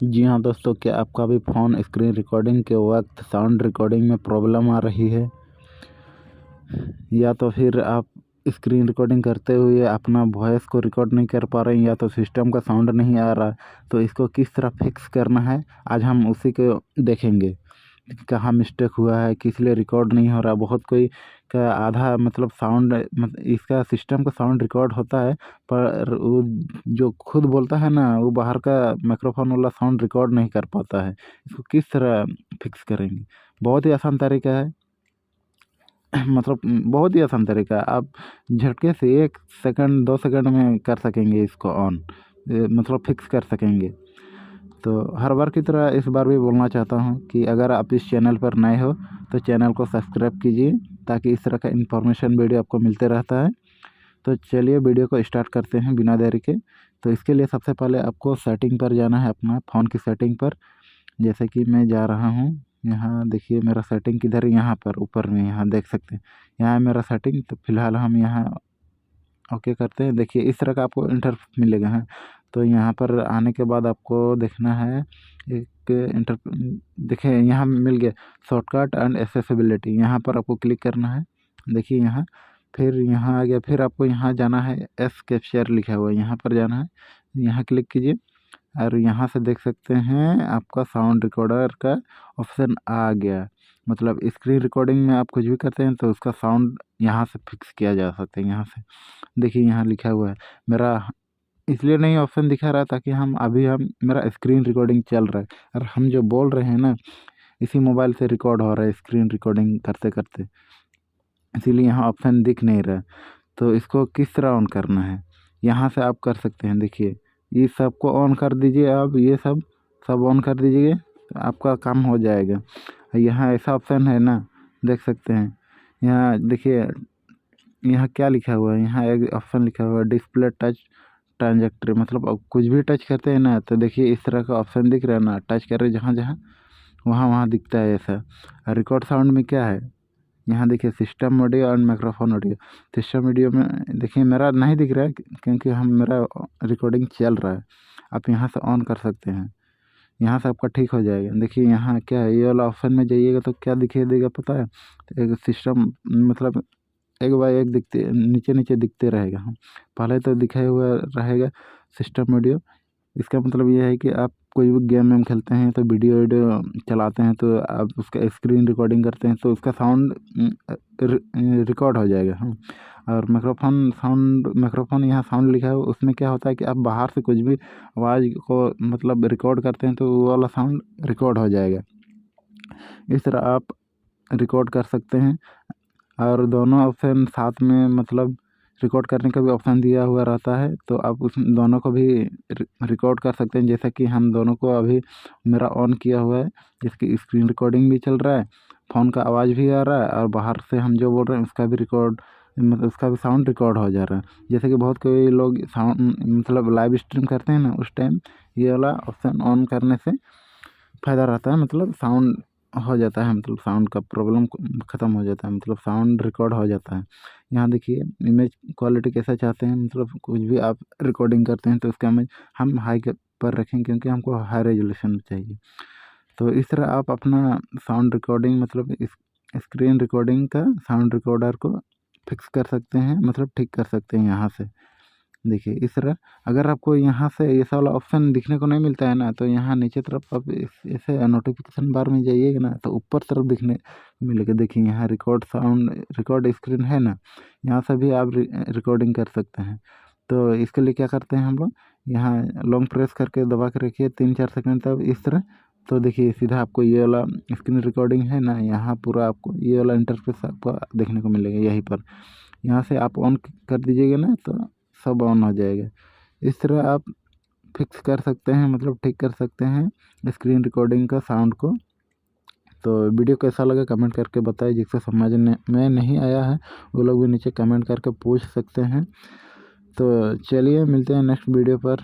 जी हाँ दोस्तों, क्या आपका भी फ़ोन स्क्रीन रिकॉर्डिंग के वक्त साउंड रिकॉर्डिंग में प्रॉब्लम आ रही है, या तो फिर आप स्क्रीन रिकॉर्डिंग करते हुए अपना वॉइस को रिकॉर्ड नहीं कर पा रहे हैं, या तो सिस्टम का साउंड नहीं आ रहा, तो इसको किस तरह फिक्स करना है आज हम उसी को देखेंगे। कहाँ मिस्टेक हुआ है, किस लिए रिकॉर्ड नहीं हो रहा। बहुत कोई का आधा मतलब साउंड इसका सिस्टम का साउंड रिकॉर्ड होता है, पर वो जो खुद बोलता है ना, वो बाहर का माइक्रोफोन वाला साउंड रिकॉर्ड नहीं कर पाता है। इसको किस तरह फिक्स करेंगे? बहुत ही आसान तरीका है। मतलब बहुत ही आसान तरीका है। आप झटके से 1 सेकंड 2 सेकंड में कर सकेंगे इसको ऑन, मतलब फिक्स कर सकेंगे। तो हर बार की तरह इस बार भी बोलना चाहता हूँ कि अगर आप इस चैनल पर नए हो तो चैनल को सब्सक्राइब कीजिए, ताकि इस तरह का इन्फॉर्मेशन वीडियो आपको मिलते रहता है। तो चलिए वीडियो को स्टार्ट करते हैं बिना देरी के। तो इसके लिए सबसे पहले आपको सेटिंग पर जाना है, अपना फ़ोन की सेटिंग पर। जैसे कि मैं जा रहा हूँ, यहाँ देखिए मेरा सेटिंग किधर है, यहाँ पर ऊपर में, यहाँ देख सकते हैं, यहाँ है मेरा सेटिंग। तो फिलहाल हम यहाँ ओके करते हैं। देखिए इस तरह का आपको इंटरफेस मिलेगा है। तो यहाँ पर आने के बाद आपको देखना है एक इंटर देखिए यहाँ मिल गया शॉर्टकट एंड एक्सेसिबिलिटी, यहाँ पर आपको क्लिक करना है। देखिए यहाँ, फिर यहाँ आ गया, फिर आपको यहाँ जाना है, एस कैप्चर लिखा हुआ है, यहाँ पर जाना है, यहाँ क्लिक कीजिए। और यहाँ से देख सकते हैं आपका साउंड रिकॉर्डर का ऑप्शन आ गया। मतलब स्क्रीन रिकॉर्डिंग में आप कुछ भी करते हैं तो उसका साउंड यहाँ से फिक्स किया जा सकता है। यहाँ से देखिए यहाँ लिखा हुआ है मेरा, इसलिए नहीं ऑप्शन दिखा रहा ताकि हम मेरा स्क्रीन रिकॉर्डिंग चल रहा है, और हम जो बोल रहे हैं ना, इसी मोबाइल से रिकॉर्ड हो रहा है स्क्रीन रिकॉर्डिंग करते करते, इसीलिए यहाँ ऑप्शन दिख नहीं रहा। तो इसको किस तरह ऑन करना है, यहाँ से आप कर सकते हैं। देखिए ये सबको ऑन कर दीजिए, आप ये सब ऑन कर दीजिए, तो आपका काम हो जाएगा। यहाँ ऐसा ऑप्शन है ना, देख सकते हैं। यहाँ देखिए यहाँ क्या लिखा हुआ है, यहाँ एक ऑप्शन लिखा हुआ है डिस्प्ले टच ट्रांजेक्टरी, मतलब अब कुछ भी टच करते हैं ना, तो देखिए इस तरह का ऑप्शन दिख रहा है ना, टच कर रहे जहाँ जहाँ वहाँ वहाँ दिखता है ऐसा। रिकॉर्ड साउंड में क्या है, यहाँ देखिए सिस्टम ऑडियो और माइक्रोफोन ऑडियो। सिस्टम ऑडियो में देखिए मेरा नहीं दिख रहा है, क्योंकि मेरा रिकॉर्डिंग चल रहा है। आप यहाँ से ऑन कर सकते हैं, यहाँ से आपका ठीक हो जाएगा। देखिए यहाँ क्या है, ये वाला ऑप्शन में जाइएगा तो क्या दिखाई देगा पता है, एक सिस्टम, मतलब एक बाय एक दिखते नीचे नीचे दिखते रहेगा। हम पहले तो दिखाया हुआ रहेगा सिस्टम ऑडियो। इसका मतलब ये है कि आप कोई भी गेम वेम खेलते हैं, तो वीडियो वीडियो चलाते हैं, तो आप उसका स्क्रीन रिकॉर्डिंग करते हैं, तो उसका साउंड रिकॉर्ड हो जाएगा। और माइक्रोफोन यहाँ साउंड लिखा है, उसमें क्या होता है कि आप बाहर से कुछ भी आवाज़ को मतलब रिकॉर्ड करते हैं, तो वो वाला साउंड रिकॉर्ड हो जाएगा। इस तरह आप रिकॉर्ड कर सकते हैं। और दोनों ऑप्शन साथ में, मतलब रिकॉर्ड करने का भी ऑप्शन दिया हुआ रहता है, तो आप उस दोनों को भी रिकॉर्ड कर सकते हैं। जैसा कि हम दोनों को अभी मेरा ऑन किया हुआ है, जिसकी स्क्रीन रिकॉर्डिंग भी चल रहा है, फ़ोन का आवाज़ भी आ रहा है, और बाहर से हम जो बोल रहे हैं उसका भी रिकॉर्ड, मतलब उसका भी साउंड रिकॉर्ड हो जा रहा है। जैसे कि बहुत कोई लोग साउंड मतलब लाइव स्ट्रीम करते हैं ना, उस टाइम ये वाला ऑप्शन ऑन करने से फ़ायदा रहता है, मतलब साउंड हो जाता है, मतलब साउंड का प्रॉब्लम ख़त्म हो जाता है, मतलब साउंड रिकॉर्ड हो जाता है। यहाँ देखिए इमेज क्वालिटी कैसा चाहते हैं, मतलब कुछ भी आप रिकॉर्डिंग करते हैं तो उसका इमेज हम हाई पर रखें, क्योंकि हमको हाई रेजोल्यूशन चाहिए। तो इस तरह आप अपना साउंड रिकॉर्डिंग, मतलब इस स्क्रीन रिकॉर्डिंग का साउंड रिकॉर्डर को फिक्स कर सकते हैं, मतलब ठीक कर सकते हैं यहाँ से। देखिए इस तरह, अगर आपको यहाँ से ये वाला ऑप्शन दिखने को नहीं मिलता है ना, तो यहाँ नीचे तरफ आप ऐसे नोटिफिकेशन बार में जाइएगा ना, तो ऊपर तरफ दिखने मिलेगा। देखिए यहाँ रिकॉर्ड साउंड रिकॉर्ड स्क्रीन है ना, यहाँ से भी आप रिकॉर्डिंग कर सकते हैं। तो इसके लिए क्या करते हैं हम लोग, यहाँ लॉन्ग प्रेस करके दबा के रखिए 3-4 सेकंड तक इस तरह। तो देखिए सीधा आपको ये वाला स्क्रीन रिकॉर्डिंग है ना, यहाँ पूरा आपको ये वाला इंटरफेस आपको देखने को मिलेगा यहीं पर। यहाँ से आप ऑन कर दीजिएगा ना, तो सब ऑन हो जाएगा। इस तरह आप फिक्स कर सकते हैं, मतलब ठीक कर सकते हैं स्क्रीन रिकॉर्डिंग का साउंड को। तो वीडियो कैसा लगा कमेंट करके बताइए, जिससे समझ में नहीं आया है वो लोग भी नीचे कमेंट करके पूछ सकते हैं। तो चलिए मिलते हैं नेक्स्ट वीडियो पर।